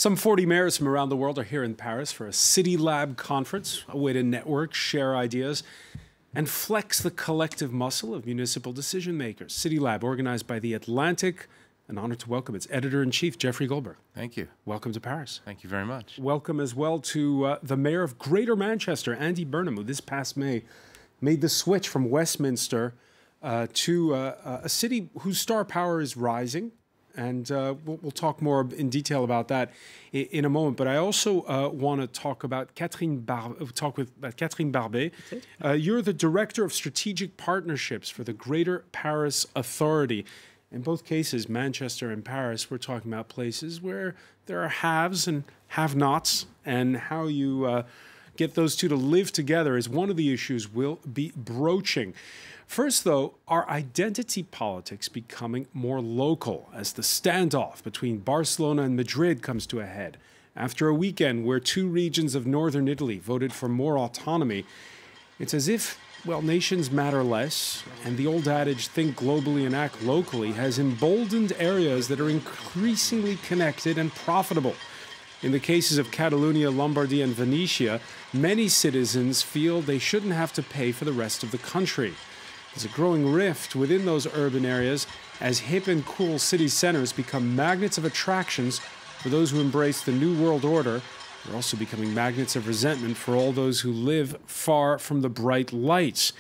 Some 40 mayors from around the world are here in Paris for a City Lab conference, a way to network, share ideas, and flex the collective muscle of municipal decision makers. City Lab, organized by The Atlantic. An honor to welcome its editor-in-chief, Jeffrey Goldberg. Thank you. Welcome to Paris. Thank you very much. Welcome as well to the mayor of Greater Manchester, Andy Burnham, who this past May made the switch from Westminster to a city whose star power is rising. And we'll talk more in detail about that in a moment. But I also want to talk about Catherine Barbet. You're the Director of Strategic Partnerships for the Greater Paris Authority. In both cases, Manchester and Paris, we're talking about places where there are haves and have-nots, and how you get those two to live together is one of the issues we'll be broaching. First, though, are identity politics becoming more local as the standoff between Barcelona and Madrid comes to a head? After a weekend where two regions of northern Italy voted for more autonomy, it's as if, well, nations matter less, and the old adage, think globally and act locally, has emboldened areas that are increasingly connected and profitable. In the cases of Catalonia, Lombardy, and Venetia, many citizens feel they shouldn't have to pay for the rest of the country. There's a growing rift within those urban areas as hip and cool city centers become magnets of attractions for those who embrace the New World Order. They're also becoming magnets of resentment for all those who live far from the bright lights.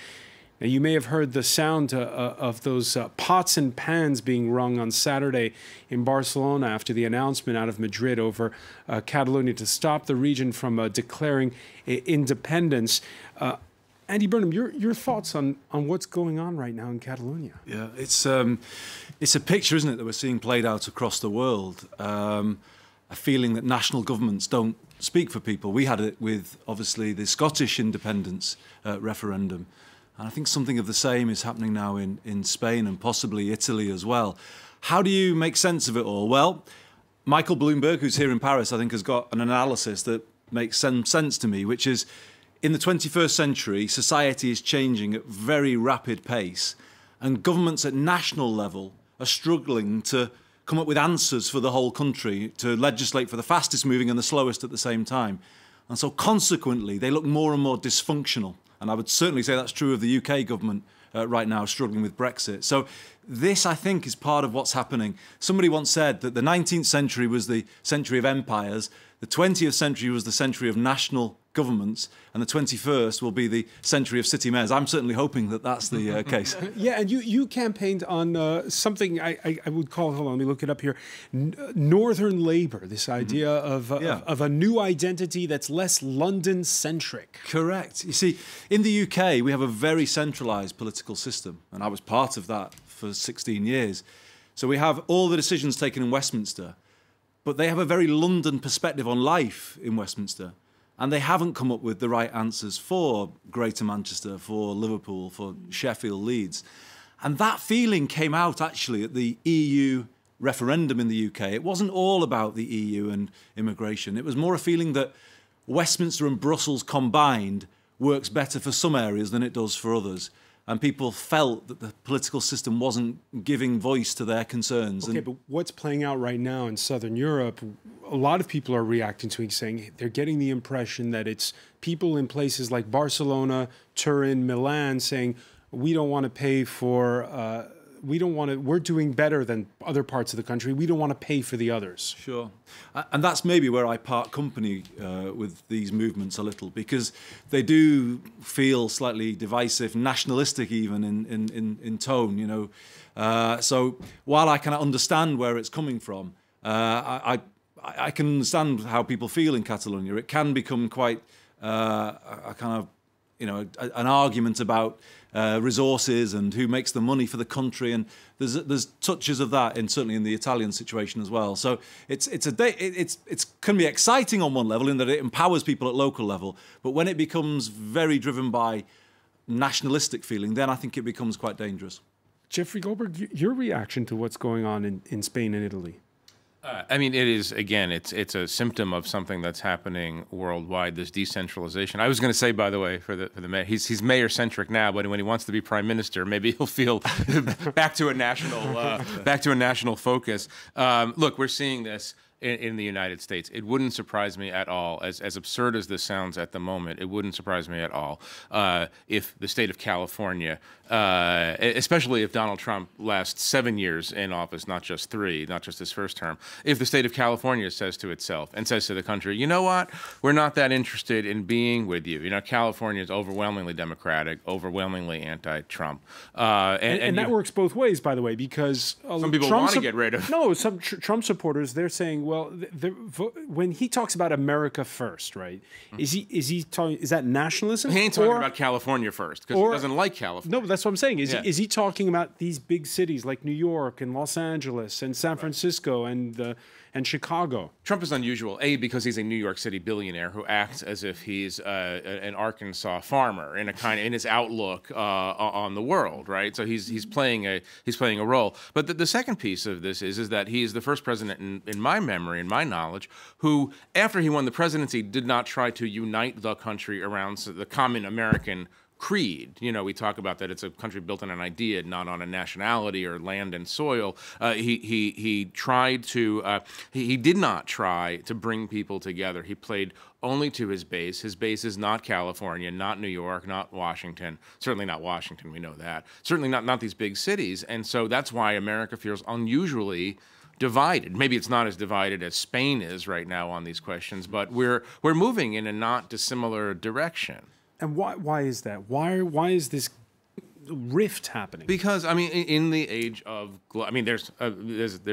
Now, you may have heard the sound of those pots and pans being rung on Saturday in Barcelona after the announcement out of Madrid over Catalonia to stop the region from declaring independence. Andy Burnham, your thoughts on what's going on right now in Catalonia? Yeah, it's a picture, isn't it, that we're seeing played out across the world. A feeling that national governments don't speak for people. We had it with, obviously, the Scottish independence referendum. And I think something of the same is happening now in Spain and possibly Italy as well. How do you make sense of it all? Well, Michael Bloomberg, who's here in Paris, I think has got an analysis that makes some sense to me, which is, in the 21st century, society is changing at very rapid pace, and governments at national level are struggling to come up with answers for the whole country, to legislate for the fastest moving and the slowest at the same time. And so consequently, they look more and more dysfunctional. And I would certainly say that's true of the UK government right now, struggling with Brexit. So this, I think, is part of what's happening. Somebody once said that the 19th century was the century of empires, the 20th century was the century of national governments, and the 21st will be the century of city mayors. I'm certainly hoping that that's the case. Yeah, and you campaigned on something I would call, hold on, let me look it up here, Northern Labour, this idea of a new identity that's less London-centric. Correct. You see, in the UK, we have a very centralised political system, and I was part of that for 16 years. So we have all the decisions taken in Westminster, but they have a very London perspective on life in Westminster. And they haven't come up with the right answers for Greater Manchester, for Liverpool, for Sheffield, Leeds. And that feeling came out actually at the EU referendum in the UK. It wasn't all about the EU and immigration. It was more a feeling that Westminster and Brussels combined works better for some areas than it does for others. And people felt that the political system wasn't giving voice to their concerns. Okay, but what's playing out right now in Southern Europe, a lot of people are reacting to it, saying they're getting the impression that it's people in places like Barcelona, Turin, Milan saying, we don't want to pay for, we're doing better than other parts of the country. We don't want to pay for the others. Sure. And that's maybe where I part company with these movements a little, because they do feel slightly divisive, nationalistic even in tone, you know. So while I kind of understand where it's coming from, I can understand how people feel in Catalonia. It can become quite a kind of, you know, an argument about resources and who makes the money for the country, and there's touches of that certainly in the Italian situation as well. So it can be exciting on one level in that it empowers people at local level, but when it becomes very driven by nationalistic feeling, then I think it becomes quite dangerous. Jeffrey Goldberg, your reaction to what's going on in Spain and Italy? I mean, it is, again, it's a symptom of something that's happening worldwide, this decentralization. I was going to say, by the way, for the mayor, he's mayor-centric now, but when he wants to be prime minister, maybe he'll feel back to a national focus. Look, we're seeing this. in the United States. It wouldn't surprise me at all, as absurd as this sounds at the moment, it wouldn't surprise me at all if the state of California, especially if Donald Trump lasts 7 years in office, not just 3, not just his first term, if the state of California says to itself and says to the country, you know what, we're not that interested in being with you. You know, California is overwhelmingly Democratic, overwhelmingly anti-Trump. And that works both ways, by the way, because some people want to get rid of. No, some Trump supporters, they're saying, well, when he talks about America first, right? Is that nationalism? He ain't talking about California first because he doesn't like California. No, but that's what I'm saying. Is he talking about these big cities like New York and Los Angeles and San Francisco and Chicago? Trump is unusual, A, because he's a New York City billionaire who acts as if he's an Arkansas farmer in his outlook on the world, right? So he's playing a role. But the second piece of this is that he is the first president in my memory, in my knowledge, who, after he won the presidency, did not try to unite the country around the common American creed. You know, we talk about that it's a country built on an idea, not on a nationality or land and soil. He tried to. He did not try to bring people together. He played only to his base. His base is not California, not New York, not Washington. Certainly not Washington. We know that. Certainly not these big cities. And so that's why America feels unusually divided. Maybe it's not as divided as Spain is right now on these questions, but we're moving in a not dissimilar direction. And why is that? Why is this rift happening? Because, I mean, in the age of, I mean, there's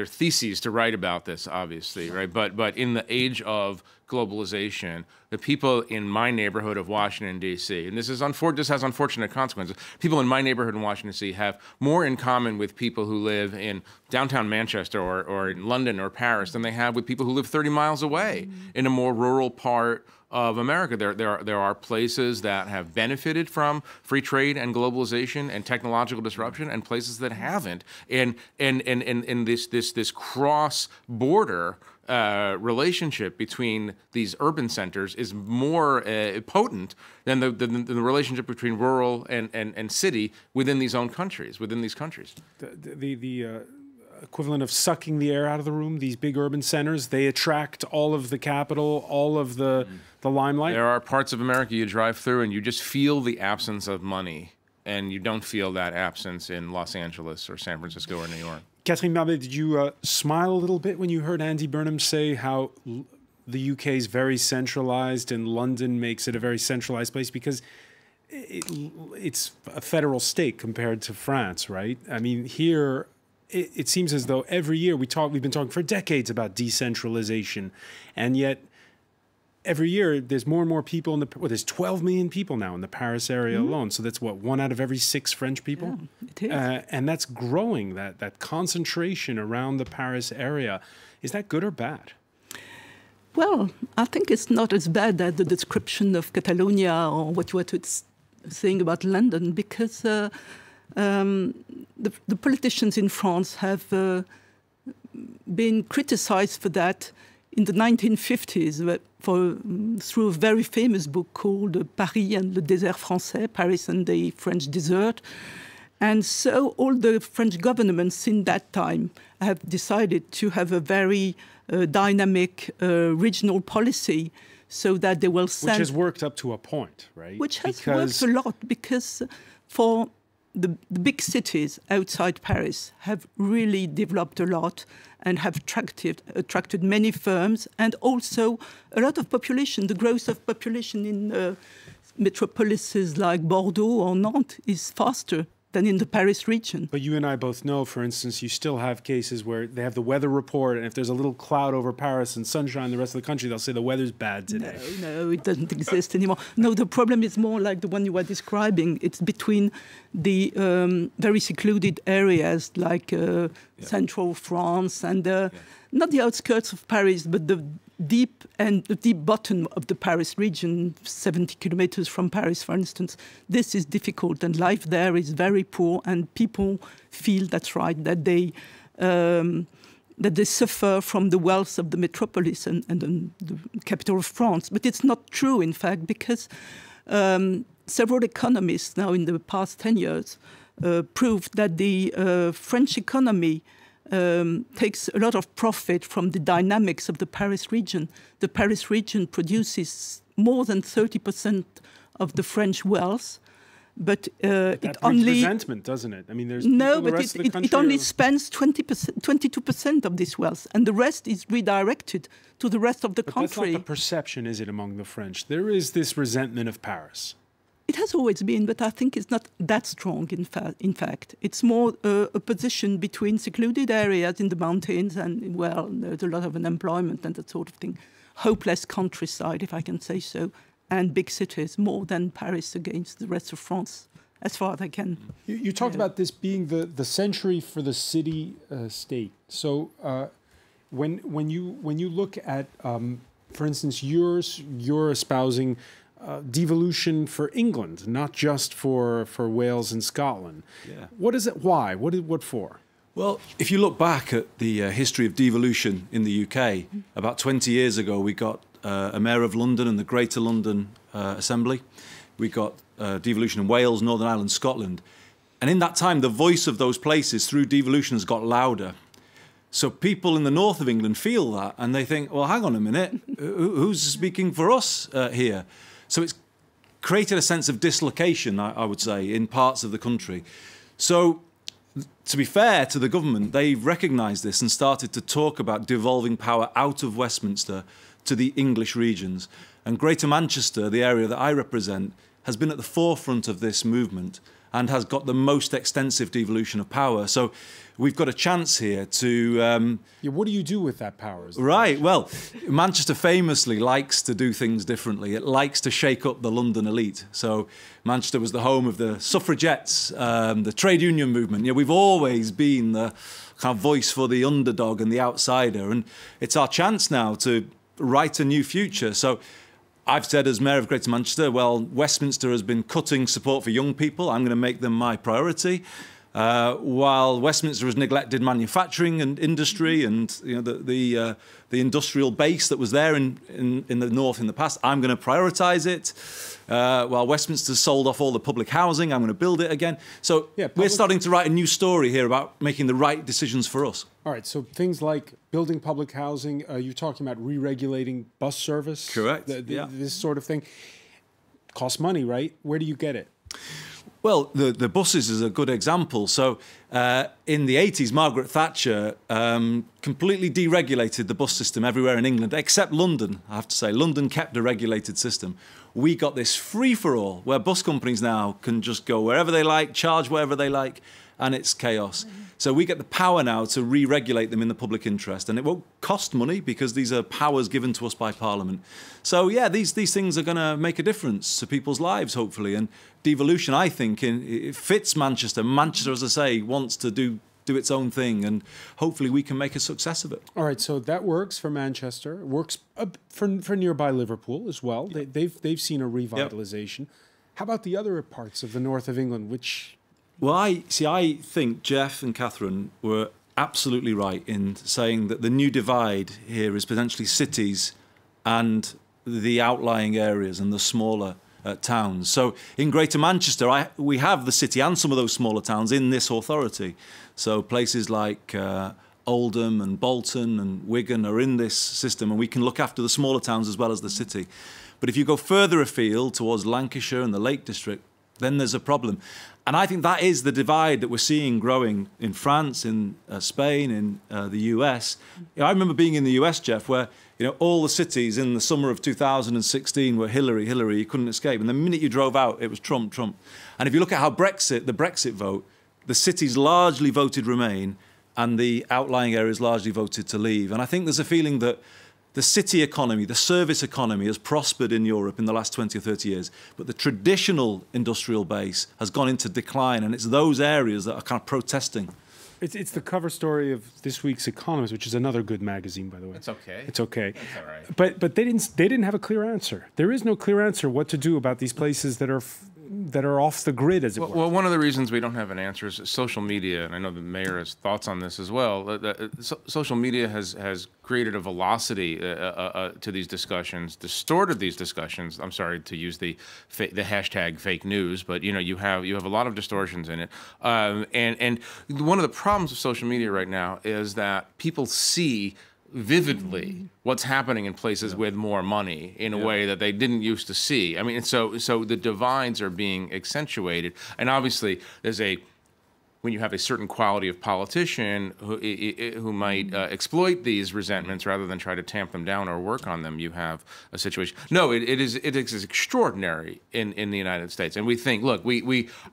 theses to write about this, obviously, right? But in the age of globalization, the people in my neighborhood of Washington, D.C., and this has unfortunate consequences, people in my neighborhood in Washington, D.C. have more in common with people who live in downtown Manchester or in London or Paris than they have with people who live 30 miles away in a more rural part of America. There are places that have benefited from free trade and globalization and technological disruption, and places that haven't. And this cross-border relationship between these urban centers is more potent than the relationship between rural and city within these countries. The equivalent of sucking the air out of the room, these big urban centers, they attract all of the capital, all of the limelight. There are parts of America you drive through and you just feel the absence of money, and you don't feel that absence in Los Angeles or San Francisco or New York. Catherine Barbet, did you smile a little bit when you heard Andy Burnham say how the UK is very centralized and London makes it a very centralized place? Because it's a federal state compared to France, right? I mean, here it seems as though every year we've been talking for decades about decentralization, and yet every year there's more and more people there's 12 million people now in the Paris area alone. So that's what, 1 out of every 6 French people? Yeah, it is. And that's growing, that concentration around the Paris area. Is that good or bad? Well, I think it's not as bad as the description of Catalonia or what you were saying about London, because the politicians in France have been criticized for that in the 1950s through a very famous book called Paris and le désert français, Paris and the French desert. And so all the French governments in that time have decided to have a very dynamic regional policy, so that they will send... Which has worked up to a point, right? Which has worked a lot, because for the big cities outside Paris have really developed a lot and have attracted many firms, and also a lot of population. The growth of population in metropolises like Bordeaux or Nantes is faster than in the Paris region. But you and I both know, for instance, you still have cases where they have the weather report, and if there's a little cloud over Paris and sunshine in the rest of the country, they'll say the weather's bad today. No, it doesn't exist anymore. No, the problem is more like the one you were describing. It's between the very secluded areas like central France and not the outskirts of Paris, but the deep bottom of the Paris region, 70 kilometers from Paris, for instance. This is difficult, and life there is very poor, and people feel, that's right, that they suffer from the wealth of the metropolis and the capital of France. But it's not true, in fact, because several economists now in the past 10 years proved that the French economy takes a lot of profit from the dynamics of the Paris region. The Paris region produces more than 30% of the French wealth, but it only resentment, doesn't it? I mean, there's no, but it only spends 22% of this wealth, and the rest is redirected to the rest of the country. That's not the perception, is it, among the French? There is this resentment of Paris. It has always been, but I think it's not that strong. In fact, it's more a position between secluded areas in the mountains and, well, there's a lot of unemployment and that sort of thing. Hopeless countryside, if I can say so, and big cities, more than Paris against the rest of France, as far as I can. You talked about this being the century for the city-state. So when you look at, for instance, you're espousing devolution for England, not just for Wales and Scotland. Yeah. What is it? Why? What for? Well, if you look back at the history of devolution in the UK, about 20 years ago, we got a mayor of London and the Greater London Assembly. We got devolution in Wales, Northern Ireland, Scotland. And in that time, the voice of those places through devolution has got louder. So people in the north of England feel that, and they think, well, hang on a minute, who's speaking for us here? So it's created a sense of dislocation, I would say, in parts of the country. So to be fair to the government, they've recognised this and started to talk about devolving power out of Westminster to the English regions. And Greater Manchester, the area that I represent, has been at the forefront of this movement and has got the most extensive devolution of power. So we've got a chance here to... what do you do with that power? Right, well, Manchester famously likes to do things differently. It likes to shake up the London elite. So Manchester was the home of the suffragettes, the trade union movement. You know, we've always been the kind of voice for the underdog and the outsider. And it's our chance now to write a new future. So I've said as Mayor of Greater Manchester, well, Westminster has been cutting support for young people. I'm going to make them my priority. While Westminster has neglected manufacturing and industry and the industrial base that was there in the north in the past, I'm going to prioritise it. While Westminster sold off all the public housing, I'm going to build it again. So we're starting to write a new story here about making the right decisions for us. All right, so things like building public housing, you're talking about re-regulating bus service? Correct, this sort of thing. Costs money, right? Where do you get it? Well, the buses is a good example. So in the 80s, Margaret Thatcher completely deregulated the bus system everywhere in England, except London, I have to say. London kept a regulated system. We got this free-for-all, where bus companies now can just go wherever they like, charge wherever they like, and it's chaos. So we get the power now to re-regulate them in the public interest, and it won't cost money because these are powers given to us by Parliament. So yeah, these things are going to make a difference to people's lives, hopefully. And devolution, I think, it fits Manchester. Manchester, as I say, wants to do its own thing, and hopefully we can make a success of it. All right, so that works for Manchester. It works for nearby Liverpool as well. Yep. They've seen a revitalization. Yep. How about the other parts of the north of England, which... Well, I think Jeff and Catherine were absolutely right in saying that the new divide here is potentially cities and the outlying areas and the smaller towns. So in Greater Manchester, we have the city and some of those smaller towns in this authority. So places like Oldham and Bolton and Wigan are in this system, and we can look after the smaller towns as well as the city. But if you go further afield towards Lancashire and the Lake District, then there's a problem. And I think that is the divide that we're seeing growing in France, in Spain, in the US. I remember being in the US, Jeff, where all the cities in the summer of 2016 were Hillary, Hillary, you couldn't escape. And the minute you drove out, it was Trump, Trump. And if you look at how the Brexit vote, the cities largely voted Remain and the outlying areas largely voted to leave. And I think there's a feeling that the city economy, the service economy has prospered in Europe in the last 20 or 30 years, but the traditional industrial base has gone into decline, and it's those areas that are kind of protesting. It's the cover story of this week's Economist, which is another good magazine, by the way. It's okay. It's okay. That's all right. But they didn't have a clear answer. There is no clear answer what to do about these places that are that are off the grid, as it were. Well, one of the reasons we don't have an answer is social media, and I know the mayor has thoughts on this as well. Social media has created a velocity to these discussions, distorted these discussions. I'm sorry to use the hashtag fake news, but you have a lot of distortions in it. And one of the problems of social media right now is that people see vividly what's happening in places with more money in a way that they didn't used to see. I mean, so the divides are being accentuated, and obviously when you have a certain quality of politician who might exploit these resentments rather than try to tamp them down or work on them, you have a situation. No, it is extraordinary in the United States, and we think, look,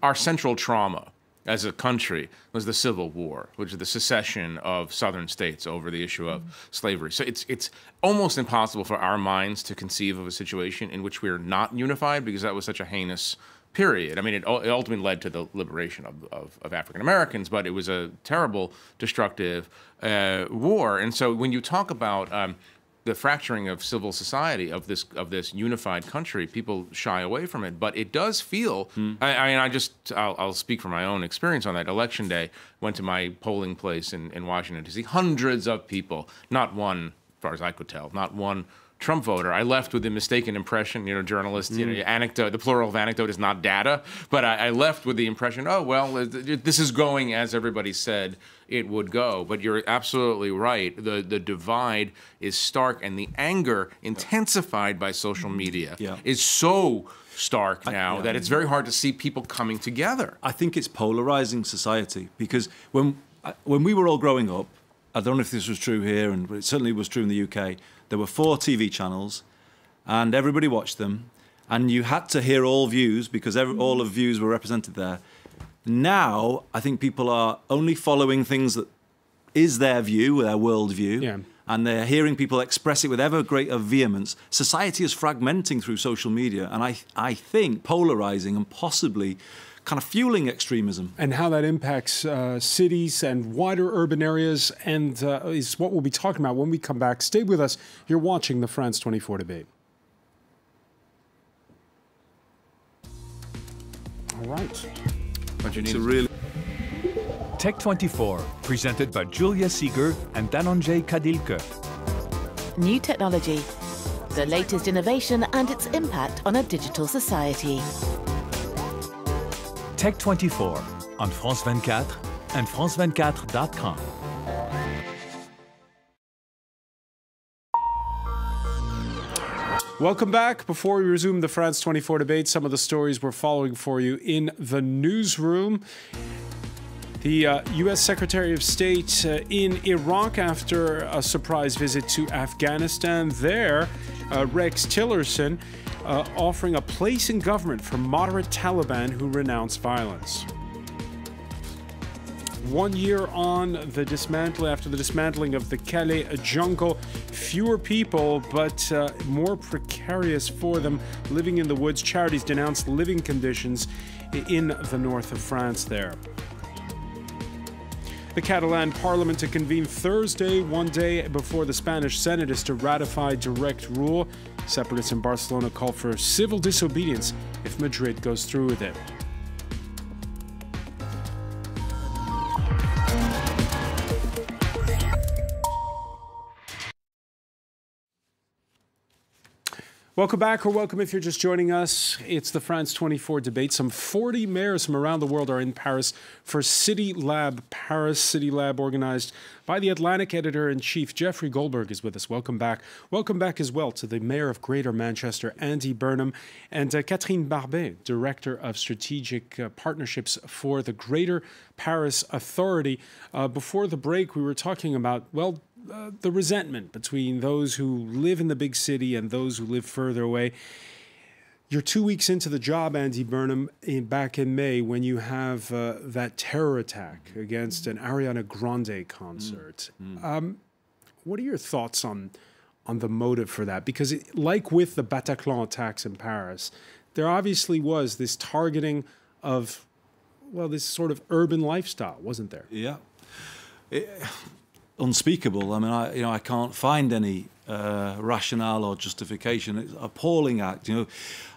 our central trauma as a country was the Civil War, which is the secession of southern states over the issue of slavery. So it's almost impossible for our minds to conceive of a situation in which we are not unified, because that was such a heinous period. I mean, it ultimately led to the liberation of African Americans, but it was a terrible, destructive war. And so when you talk about the fracturing of civil society of this unified country, people shy away from it. But it does feel. I'll speak from my own experience on that. Election day, went to my polling place in Washington D.C. Hundreds of people, not one, as far as I could tell, not one Trump voter. I left with the mistaken impression, journalists, anecdote, the plural of anecdote is not data, but I left with the impression, oh, well, this is going as everybody said it would go. But you're absolutely right. The divide is stark, and the anger intensified by social media is so stark now that it's very hard to see people coming together. I think it's polarizing society, because when we were all growing up, I don't know if this was true here, and it certainly was true in the UK, there were 4 TV channels, and everybody watched them, and you had to hear all views because all of views were represented there. Now, I think people are only following things that is their view, their worldview, and they're hearing people express it with ever greater vehemence. Society is fragmenting through social media, and I think polarizing and possibly kind of fueling extremism. And how that impacts cities and wider urban areas, and is what we'll be talking about when we come back. Stay with us. You're watching the France24 Debate. All right. Tech24, presented by Julia Seeger and Dhananjay Kadilkar. New technology, the latest innovation and its impact on a digital society. Tech24 on France 24 and France24.com. Welcome back. Before we resume the France24 Debate, some of the stories we're following for you in the newsroom. The U.S. Secretary of State in Iraq after a surprise visit to Afghanistan. There, Rex Tillerson offering a place in government for moderate Taliban who renounce violence. 1 year on the after the dismantling of the Calais jungle, fewer people, but more precarious for them living in the woods. Charities denounced living conditions in the north of France there. The Catalan Parliament to convene Thursday, one day before the Spanish Senate is to ratify direct rule. Separatists in Barcelona call for civil disobedience if Madrid goes through with it. Welcome back, or welcome if you're just joining us. It's the France24 Debate. Some 40 mayors from around the world are in Paris for City Lab Paris. City Lab organized by the Atlantic editor-in-chief. Jeffrey Goldberg is with us. Welcome back. Welcome back as well to the Mayor of Greater Manchester, Andy Burnham, and Catherine Barbet, Director of Strategic Partnerships for the Greater Paris Authority. Before the break, we were talking about, well, the resentment between those who live in the big city and those who live further away. You're 2 weeks into the job, Andy Burnham, back in May, when you have that terror attack against an Ariana Grande concert. What are your thoughts on the motive for that? Because like with the Bataclan attacks in Paris, there obviously was this targeting of, well, this sort of urban lifestyle, wasn't there? Yeah. unspeakable. I mean, I can't find any rationale or justification. It's an appalling act.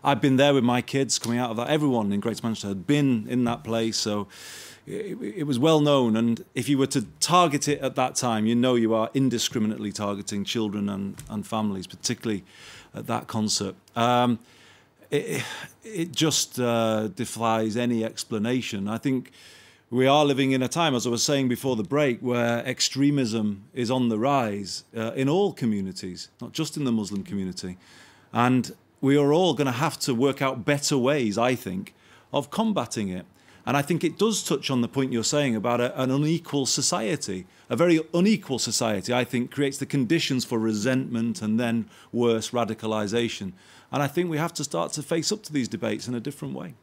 I've been there with my kids coming out of that. Everyone in Greater Manchester had been in that place, so it was well known. And if you were to target it at that time, you are indiscriminately targeting children and families, particularly at that concert. It just defies any explanation. I think we are living in a time, as I was saying before the break, where extremism is on the rise in all communities, not just in the Muslim community. And we are all going to have to work out better ways, I think, of combating it. And I think it does touch on the point you're saying about an unequal society. A very unequal society, I think, creates the conditions for resentment and then worse, radicalisation. And I think we have to start to face up to these debates in a different way.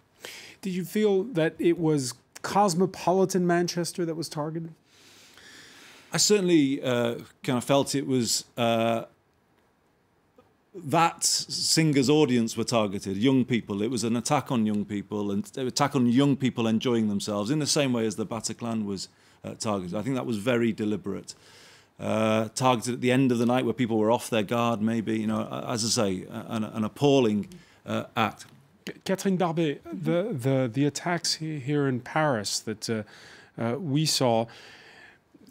Did you feel that it was cosmopolitan Manchester that was targeted? I certainly kind of felt it was that singer's audience were targeted, young people. It was an attack on young people, and an attack on young people enjoying themselves in the same way as the Bataclan was targeted. I think that was very deliberate. Targeted at the end of the night where people were off their guard, maybe, as I say, an appalling act. Catherine Barbet, the attacks here in Paris that we saw,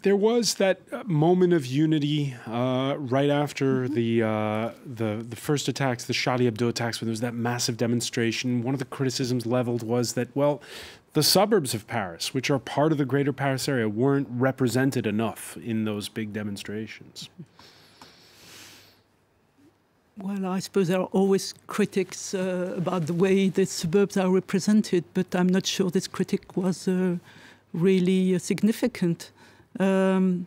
there was that moment of unity right after the first attacks, the Charlie Hebdo attacks, when there was that massive demonstration. One of the criticisms leveled was that, well, the suburbs of Paris, which are part of the greater Paris area, weren't represented enough in those big demonstrations. Well, I suppose there are always critics about the way the suburbs are represented, but I'm not sure this critic was really significant. The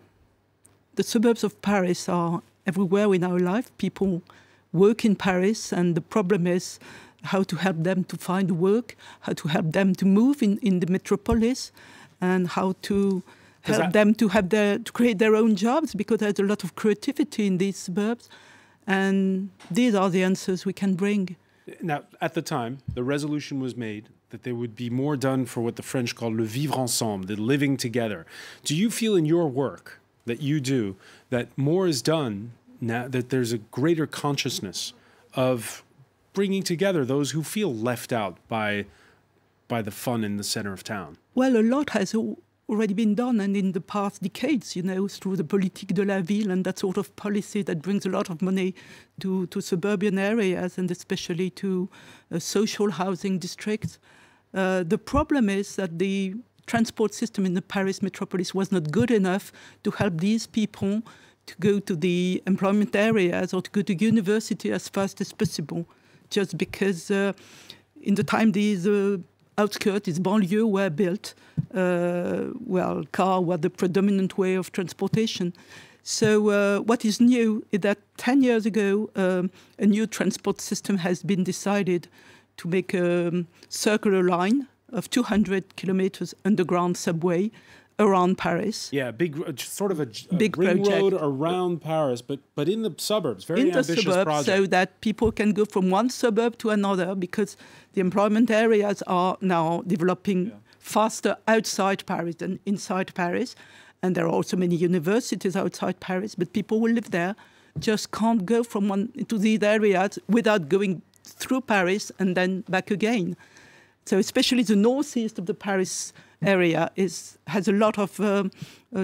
suburbs of Paris are everywhere in our life. People work in Paris, and the problem is how to help them to find work, how to help them to move in the metropolis, and how to help them to create their own jobs, because there's a lot of creativity in these suburbs. And these are the answers we can bring. Now, at the time, the resolution was made that there would be more done for what the French call le vivre ensemble, the living together. Do you feel in your work that you do that more is done now, that there's a greater consciousness of bringing together those who feel left out by the fun in the center of town? Well, a lot has already been done, and in the past decades, through the politique de la ville and that sort of policy that brings a lot of money to suburban areas, and especially to social housing districts. The problem is that the transport system in the Paris metropolis was not good enough to help these people to go to the employment areas or to go to university as fast as possible, just because in the time these outskirts, these banlieues were built, car were the predominant way of transportation. So what is new is that 10 years ago, a new transport system has been decided to make a circular line of 200 kilometers underground subway around Paris. Yeah, sort of a big ring project. road around Paris, but in the suburbs, very ambitious project. So that people can go from one suburb to another, because the employment areas are now developing faster outside Paris than inside Paris. And there are also many universities outside Paris, but people who live there just can't go from one to these areas without going through Paris and then back again. So especially the northeast of the Paris area has a lot of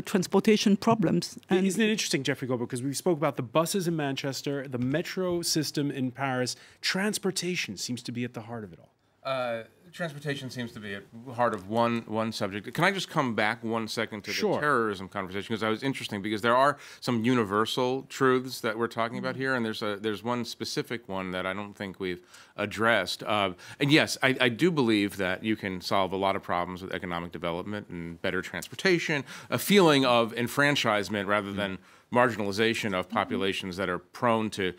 transportation problems. And isn't it interesting, Jeffrey Goldberg, because we spoke about the buses in Manchester, the metro system in Paris. Transportation seems to be at the heart of it all. Transportation seems to be at the heart of one subject. Can I just come back 1 second to the terrorism conversation? Because that was interesting, because there are some universal truths that we're talking about here, and there's one specific one that I don't think we've addressed. And yes, I do believe that you can solve a lot of problems with economic development and better transportation, a feeling of enfranchisement rather than marginalization of populations that are prone to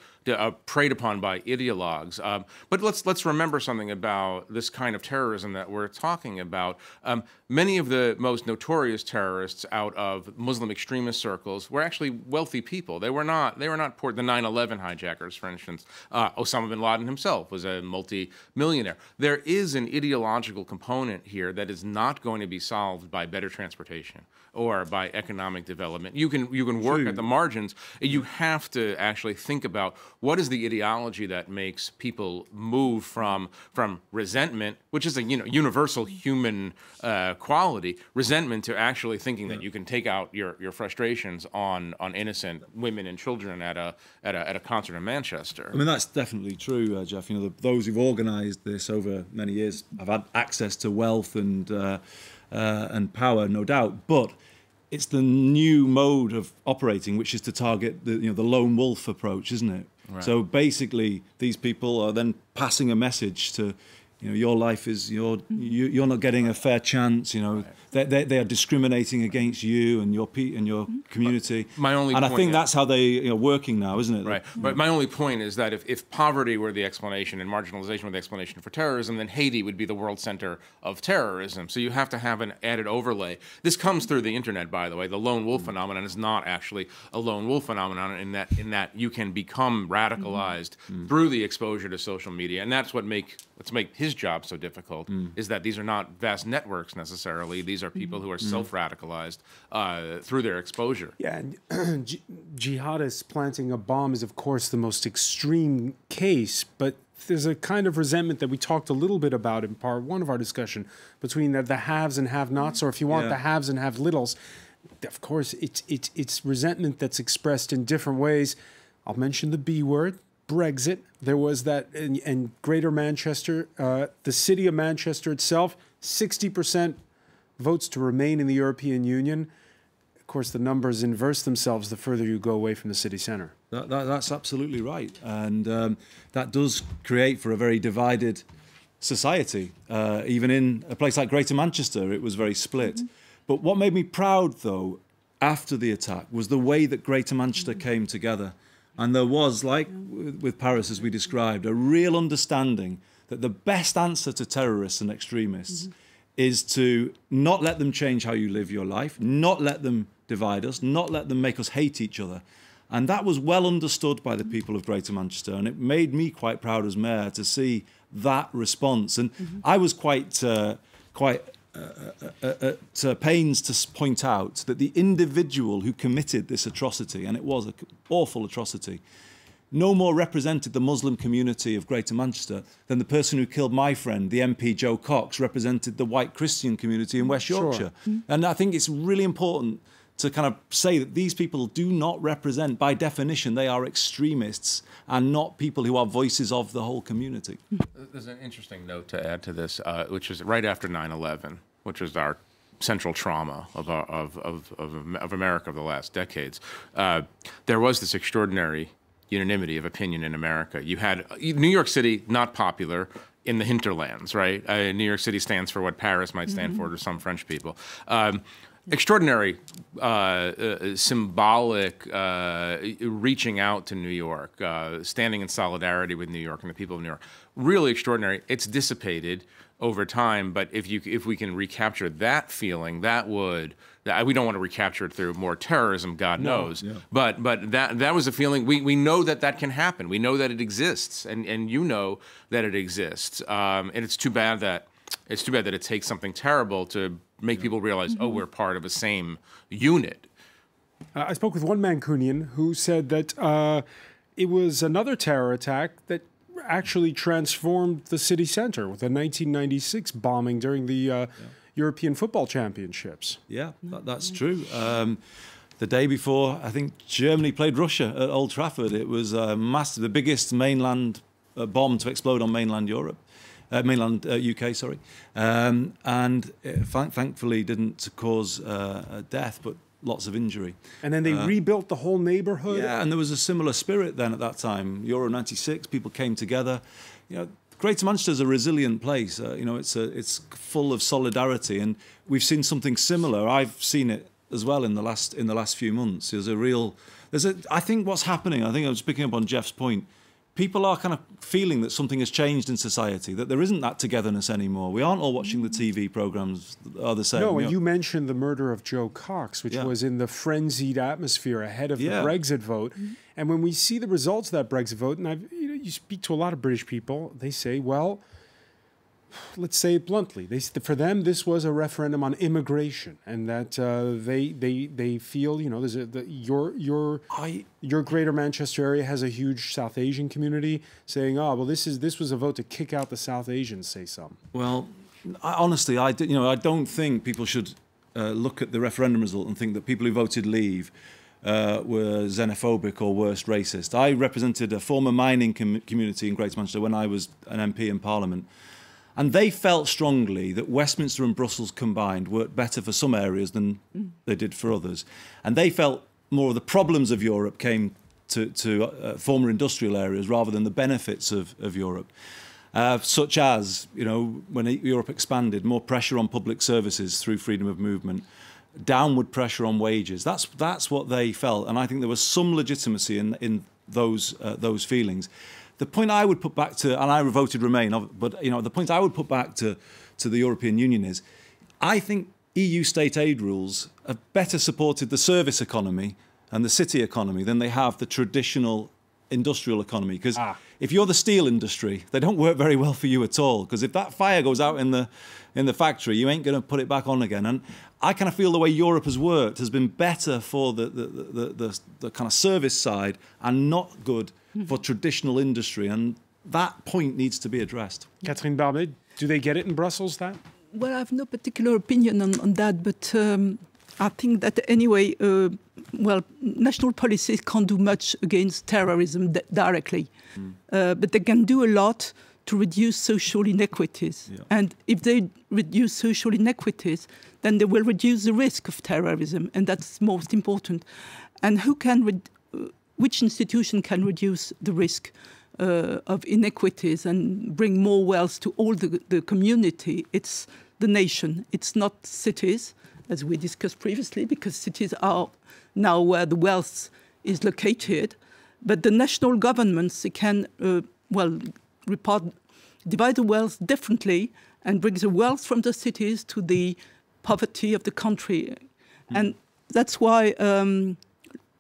preyed upon by ideologues. But let's remember something about this kind of terrorism that we're talking about. Many of the most notorious terrorists out of Muslim extremist circles were actually wealthy people. They were not poor. The 9/11 hijackers, for instance, Osama bin Laden himself was a multi-millionaire. There is an ideological component here that is not going to be solved by better transportation or by economic development. You can work at the margins. You have to actually think about what is the ideology that makes people move from resentment, which is a universal human quality, resentment, to actually thinking that you can take out your frustrations on innocent women and children at a concert in Manchester. I mean, that's definitely true, Jeff. Those who've organised this over many years have had access to wealth and power, no doubt, but it's the new mode of operating, which is to target the lone wolf approach, isn't it? Right. So basically, these people are then passing a message to, your life is you're not getting a fair chance. They are discriminating against you and your community. My only and point, I think that's how they working now, isn't it? Right. But my only point is that if poverty were the explanation and marginalization were the explanation for terrorism, then Haiti would be the world center of terrorism. So you have to have an added overlay. This comes through the internet, by the way. The lone wolf phenomenon is not actually a lone wolf phenomenon in that you can become radicalized through the exposure to social media, and that's what makes his job so difficult. Is that these are not vast networks necessarily. These are people who are self-radicalized through their exposure. Yeah, and jihadists planting a bomb is, of course, the most extreme case, but there's a kind of resentment that we talked a little bit about in part one of our discussion between the haves and have-nots, or if you want, the haves and have-littles. Of course, it's resentment that's expressed in different ways. I'll mention the B word, Brexit. There was that in Greater Manchester, the city of Manchester itself, 60% votes to remain in the European Union. Of course, the numbers inverse themselves the further you go away from the city centre. That's absolutely right. And that does create for a very divided society. Even in a place like Greater Manchester, it was very split. But what made me proud, though, after the attack, was the way that Greater Manchester came together. And there was, like with Paris, as we described, a real understanding that the best answer to terrorists and extremists is to not let them change how you live your life, not let them divide us, not let them make us hate each other. And that was well understood by the people of Greater Manchester, and it made me quite proud as mayor to see that response. And I was quite at pains to point out that the individual who committed this atrocity, and it was an awful atrocity, no more represented the Muslim community of Greater Manchester than the person who killed my friend, the MP Joe Cox, represented the white Christian community in West Yorkshire. And I think it's really important to kind of say that these people do not represent, by definition, they are extremists and not people who are voices of the whole community. There's an interesting note to add to this, which is right after 9/11, which was our central trauma of America of the last decades. There was this extraordinary unanimity of opinion in America. You had New York City, not popular in the hinterlands, right? New York City stands for what Paris might stand for to some French people. Extraordinary symbolic reaching out to New York, standing in solidarity with New York and the people of New York. Really extraordinary. It's dissipated over time, but if we can recapture that feeling, we don't want to recapture it through more terrorism, God knows. Yeah. But that was a feeling. We know that can happen. We know that it exists, and you know that it exists. And it's too bad that it takes something terrible to make people realize, oh, we're part of the same unit. I spoke with one Mancunian who said that it was another terror attack that actually transformed the city centre with the 1996 bombing during the European Football Championships. Yeah, that's true. The day before, I think Germany played Russia at Old Trafford. It was massive, the biggest mainland bomb to explode on mainland Europe. Mainland UK, sorry, and it thankfully didn't cause death, but lots of injury. And then they rebuilt the whole neighbourhood. Yeah, and there was a similar spirit then at that time. Euro '96, people came together. Greater Manchester is a resilient place. It's full of solidarity, and we've seen something similar. I've seen it as well in the last few months. There's a real I think what's happening, I think I was picking up on Jeff's point, people are kind of feeling that something has changed in society, that there isn't that togetherness anymore. We aren't all watching the TV programmes are the same. No, and you mentioned the murder of Joe Cox, which was in the frenzied atmosphere ahead of the Brexit vote. And when we see the results of that Brexit vote, and you speak to a lot of British people, they say, well, let's say it bluntly, for them this was a referendum on immigration, and that they feel, you know, your Greater Manchester area has a huge South Asian community, saying, oh well, this was a vote to kick out the South Asians, say some. Well, honestly, I don't think people should look at the referendum result and think that people who voted Leave were xenophobic or worse, racist. I represented a former mining community in Greater Manchester when I was an MP in Parliament. And they felt strongly that Westminster and Brussels combined worked better for some areas than they did for others. And they felt more of the problems of Europe came to former industrial areas rather than the benefits of Europe. Such as, you know, when Europe expanded, more pressure on public services through freedom of movement, downward pressure on wages. That's what they felt. And I think there was some legitimacy in those feelings. The point I would put back to, and I voted Remain, but you know, the point I would put back to the European Union is, I think EU state aid rules have better supported the service economy and the city economy than they have the traditional industrial economy. Because if you're the steel industry, they don't work very well for you at all. Because if that fire goes out in the factory, you ain't going to put it back on again. And I kind of feel the way Europe has worked has been better for the kind of service side and not good for traditional industry, and that point needs to be addressed. Catherine Barbet, do they get it in Brussels, that? Well, I have no particular opinion on that, but I think that anyway, well, national policies can't do much against terrorism directly, but they can do a lot to reduce social inequities. Yeah. And if they reduce social inequities, then they will reduce the risk of terrorism, and that's most important. And which institution can reduce the risk of inequities and bring more wealth to all the community? It's the nation. It's not cities, as we discussed previously, because cities are now where the wealth is located. But the national governments, they can, divide the wealth differently and bring the wealth from the cities to the poverty of the country. And that's why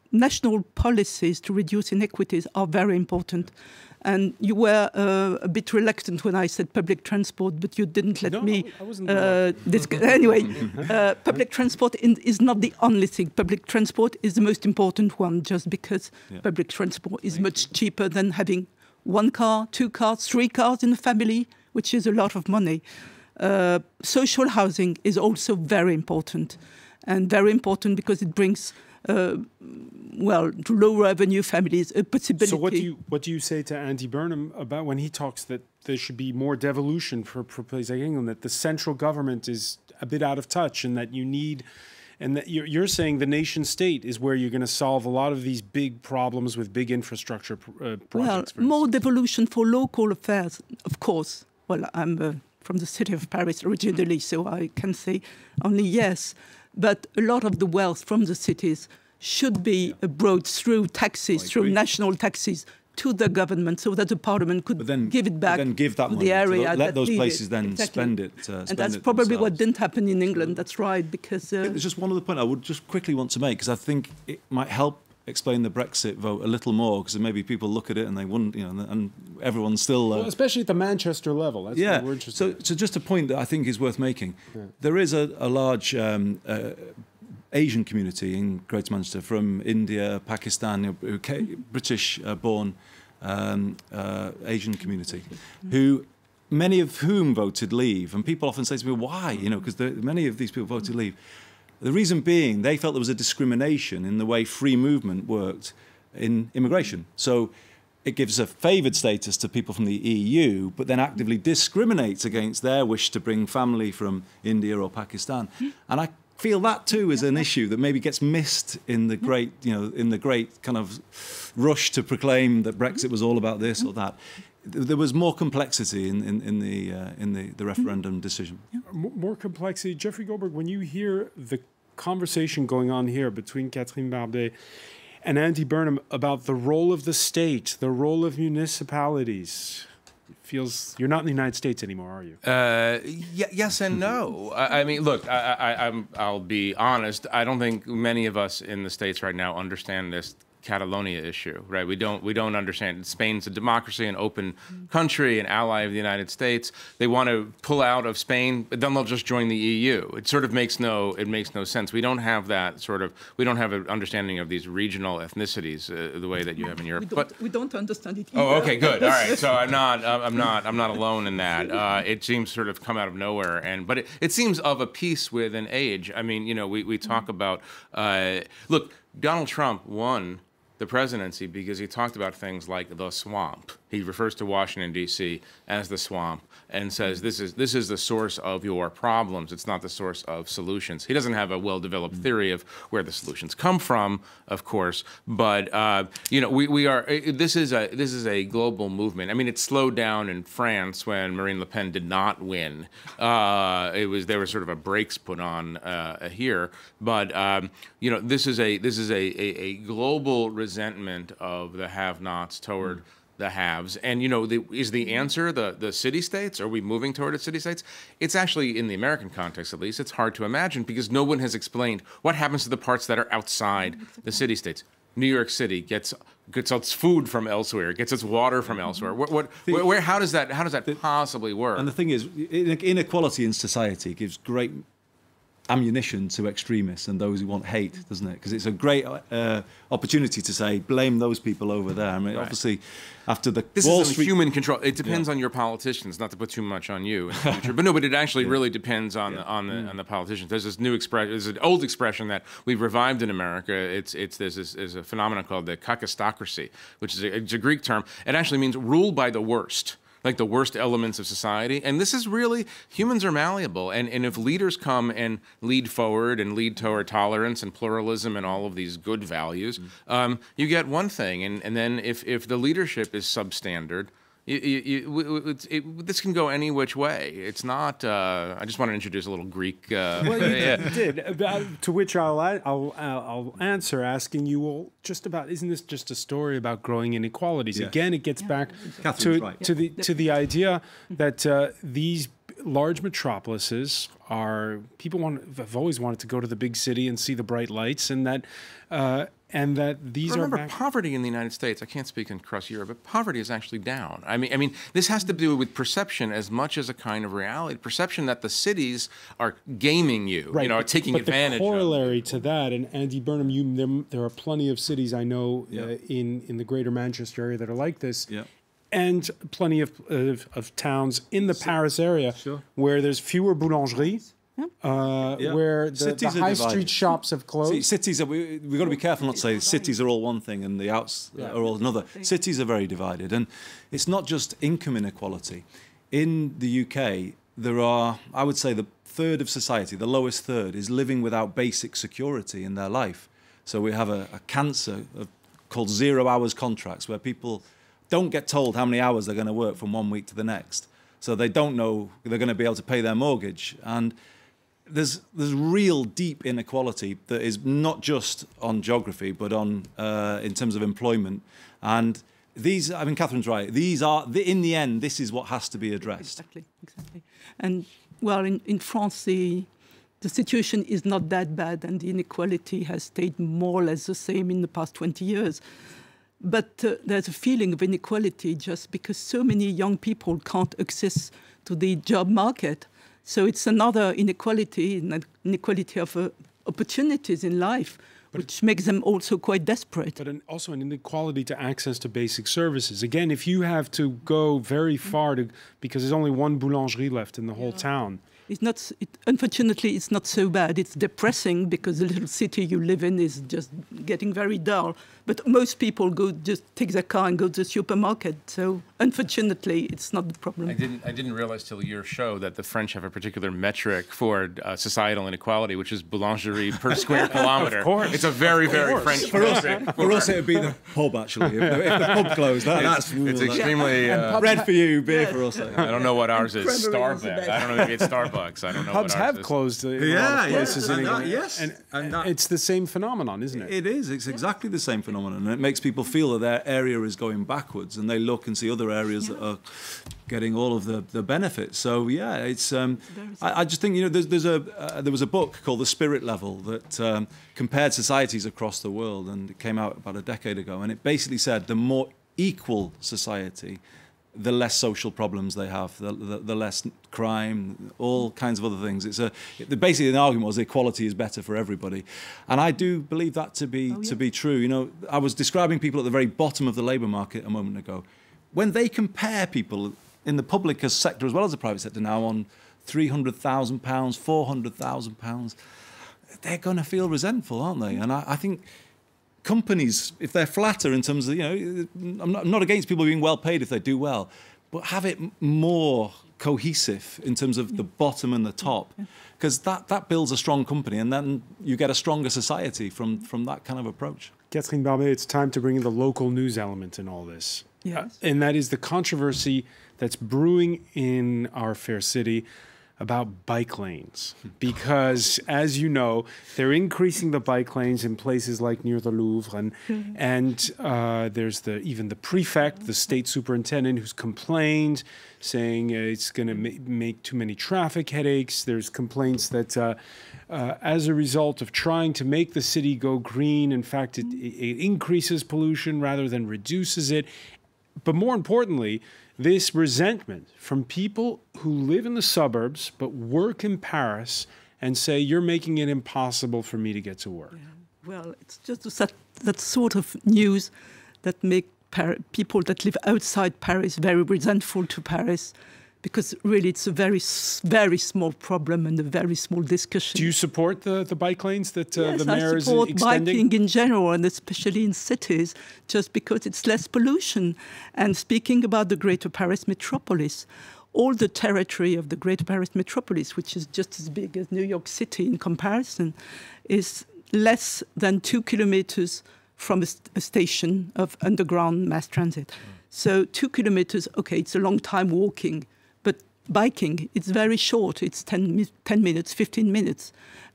national policies to reduce inequities are very important. And you were a bit reluctant when I said public transport, but you didn't let me. I wasn't anyway, public transport is not the only thing. Public transport is the most important one, just because public transport is much cheaper than having 1 car, 2 cars, 3 cars in a family, which is a lot of money. Social housing is also very important, and very important because it brings to low revenue families a possibility. So what do you say to Andy Burnham about when he talks that there should be more devolution for places like England, that the central government is a bit out of touch, and that you need, and that you're saying the nation state is where you're going to solve a lot of these big problems with big infrastructure projects? Well, more devolution for local affairs, of course. Well, I'm from the city of Paris originally, so I can say only yes. But a lot of the wealth from the cities should be brought through taxes, through national taxes, to the government, so that the parliament could give it back to the area. Let those places then spend it. And that's probably what didn't happen in England. That's right, because there's just one other point I would just quickly want to make, because I think it might help explain the Brexit vote a little more, because maybe people look at it and they wouldn't, you know, and everyone's still... well, especially at the Manchester level. That's what we're interested in. So just a point that I think is worth making. There is a large Asian community in Greater Manchester from India, Pakistan, British-born Asian community, who many of whom voted Leave. And people often say to me, why? You know, because many of these people voted Leave. The reason being, they felt there was a discrimination in the way free movement worked in immigration. So it gives a favoured status to people from the EU, but then actively discriminates against their wish to bring family from India or Pakistan. And I feel that too is an issue that maybe gets missed in the great, you know, in the great kind of rush to proclaim that Brexit was all about this or that. There was more complexity in the referendum decision. More complexity. Jeffrey Goldberg, when you hear the conversation going on here between Catherine Barbet and Andy Burnham about the role of the state, the role of municipalities. It feels you're not in the United States anymore, are you? Yes and no. I mean, look, I'll be honest. I don't think many of us in the States right now understand this Catalonia issue, right? We don't understand. Spain's a democracy, an open country, an ally of the United States. They want to pull out of Spain, but then they'll just join the EU. It sort of makes no sense. We don't have that sort of, we don't have an understanding of these regional ethnicities the way that you have in Europe. We don't understand it either. Oh, okay, good. All right. So I'm not alone in that. It seems sort of come out of nowhere, but it seems of a piece with an age. I mean, you know, we talk about look, Donald Trump won the presidency because he talked about things like the swamp. He refers to Washington, D.C. as the swamp and says this is the source of your problems. It's not the source of solutions. He doesn't have a well-developed theory of where the solutions come from, of course, but you know, this is a global movement. I mean, it slowed down in France when Marine Le Pen did not win. There was sort of a brakes put on here, but you know, this is a global resentment of the have-nots toward the haves. And, you know, is the answer the city-states? Are we moving toward a city-states? It's actually, in the American context at least, it's hard to imagine because no one has explained what happens to the parts that are outside the city-states. New York City gets its food from elsewhere, gets its water from elsewhere. How does that possibly work? And the thing is, inequality in society gives great ammunition to extremists and those who want hate, doesn't it? Because it's a great opportunity to say, blame those people over there. I mean, obviously, after the Wall Street... human control. It depends on your politicians, not to put too much on you in the future. But no, but it actually really depends on the politicians. There's this new expression, there's an old expression that we've revived in America. There's a phenomenon called the kakistocracy, which is it's a Greek term. It actually means rule by the worst. Like the worst elements of society. And this is really, humans are malleable. And if leaders come and lead forward and lead toward tolerance and pluralism and all of these good values, you get one thing. And then if the leadership is substandard, this can go any which way. It's not, I just want to introduce a little Greek. Well, you did. To which I'll answer asking you, well, just about, isn't this just a story about growing inequalities? Yeah. Again, it gets back Catherine's to the idea that these large metropolises are, have always wanted to go to the big city and see the bright lights, and that these Remember, poverty in the United States, I can't speak across Europe, but poverty is actually down. I mean, this has to do with perception as much as a kind of reality. Perception that the cities are gaming you, right, you know, taking advantage of. The corollary of. to that, and Andy Burnham, there are plenty of cities I know in the greater Manchester area that are like this. Yeah. And plenty of towns in the Paris area where there's fewer boulangeries, where the high street shops have closed. See, cities we've got to be careful not to say cities are all one thing and the outs are all another. Cities are very divided, and it's not just income inequality. In the UK, there are, I would say, the third of society, the lowest third, is living without basic security in their life. So we have a cancer called 0 hours contracts, where people don't get told how many hours they're going to work from one week to the next. So they don't know they're going to be able to pay their mortgage. And there's real deep inequality that is not just on geography, but on in terms of employment. And these, I mean, Catherine's right, these are, in the end, this is what has to be addressed. Exactly. And, well, in France, the situation is not that bad, and the inequality has stayed more or less the same in the past 20 years. But there's a feeling of inequality just because so many young people can't access to the job market. So it's another inequality, an inequality of opportunities in life, which makes them also quite desperate. But also an inequality to access to basic services. Again, if you have to go very far because there's only one boulangerie left in the whole town. Unfortunately, it's not so bad. It's depressing because the little city you live in is just getting very dull. But most people just take their car and go to the supermarket. So unfortunately, it's not the problem. I didn't realize till your show that the French have a particular metric for societal inequality, which is boulangerie per square kilometer. Of course. It's a very, very French metric. For us, it would be the pub, actually. If the pub closed, it's extremely... bread for you, beer for us. I don't know what ours is. Creamery is the Starbucks. best. I don't know, maybe it's Starbucks. I don't know Pubs what ours have is. closed in a lot of places in England. yes. And it's the same phenomenon, isn't it? It is. It's exactly the same phenomenon. And it makes people feel that their area is going backwards, and they look and see other areas that are getting all of the benefits. So, yeah, it's... I just think, you know, there was a book called The Spirit Level that compared societies across the world, and it came out about a decade ago, and it basically said the more equal society, the less social problems they have, the less crime, all kinds of other things. Basically, the argument was equality is better for everybody, and I do believe that to be true. You know, I was describing people at the very bottom of the labour market a moment ago. When they compare people in the public sector as well as the private sector now on £300,000, £400,000, they're going to feel resentful, aren't they? And I think companies, if they're flatter in terms of, you know, I'm not against people being well paid if they do well, but have it more cohesive in terms of the bottom and the top, because that builds a strong company, and then you get a stronger society from that kind of approach. Catherine Barbet, it's time to bring in the local news element in all this. Yes. And that is the controversy that's brewing in our fair city about bike lanes, because, as you know, they're increasing the bike lanes in places like near the Louvre, and there's even the prefect, the state superintendent, who's complained, saying it's going to make too many traffic headaches. There's complaints that as a result of trying to make the city go green, in fact, it increases pollution rather than reduces it. But more importantly, this resentment from people who live in the suburbs but work in Paris and say, you're making it impossible for me to get to work. Yeah. Well, it's just that sort of news that make people that live outside Paris very resentful to Paris, because really it's a very, very small problem and a very small discussion. Do you support the bike lanes that yes, the mayor is extending? Yes, I support biking in general, and especially in cities, just because it's less pollution. And speaking about the Greater Paris Metropolis, all the territory of the Greater Paris Metropolis, which is just as big as New York City in comparison, is less than 2 kilometers from a station of underground mass transit. So 2 kilometers, okay, it's a long time walking, but biking, it's very short. It's 10 minutes, 15 minutes.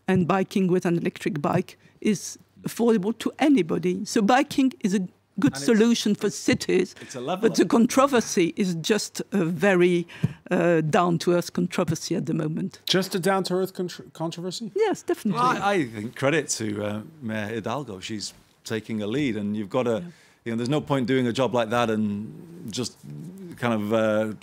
And biking with an electric bike is affordable to anybody. So biking is a good solution for cities, but the controversy is just a very down-to-earth controversy at the moment. Just a down-to-earth controversy? Yes, definitely. Well, I think credit to Mayor Hidalgo. She's taking a lead, and you've got to, you know, there's no point doing a job like that and just kind of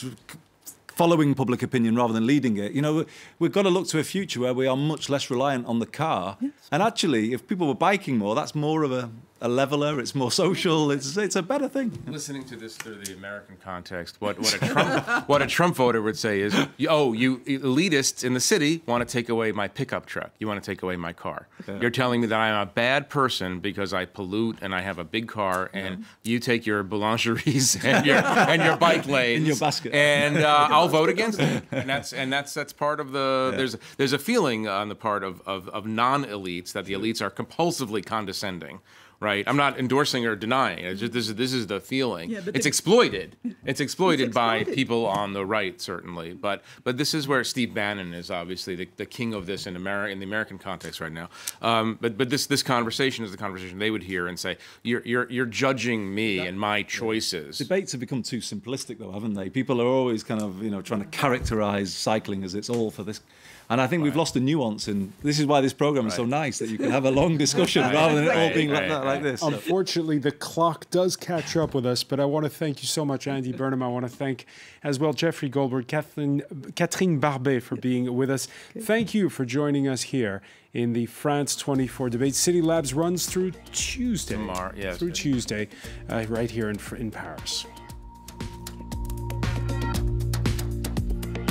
following public opinion rather than leading it. You know, we've got to look to a future where we are much less reliant on the car. Yes. And actually, if people were biking more, that's more of a leveler, it's more social, it's a better thing. Listening to this through the American context, what a Trump voter would say is, oh, you elitists in the city want to take away my pickup truck. You want to take away my car. Yeah. You're telling me that I'm a bad person because I pollute and I have a big car, and you take your boulangeries and your bike lanes in your basket, and I'll vote against it. And that's part of the there's a feeling on the part of non-elites that the elites are compulsively condescending. Right, I'm not endorsing or denying. It's just, this is the feeling. Yeah, it's exploited. It's exploited by people on the right, certainly. But this is where Steve Bannon is obviously the king of this in the American context right now. But this conversation is the conversation they would hear and say, you're judging me and my choices. Debates have become too simplistic, though, haven't they? People are always kind of trying to characterize cycling as it's all for this. And I think we've lost the nuance in, this is why this program is so nice, that you can have a long discussion rather than it all being like this. Unfortunately, the clock does catch up with us, but I want to thank you so much, Andy Burnham. I want to thank as well Jeffrey Goldberg, Catherine Barbet for being with us. Thank you for joining us here in the France24 Debate. City Labs runs through Tuesday. Tomorrow, yes. Through Tuesday, right here in Paris.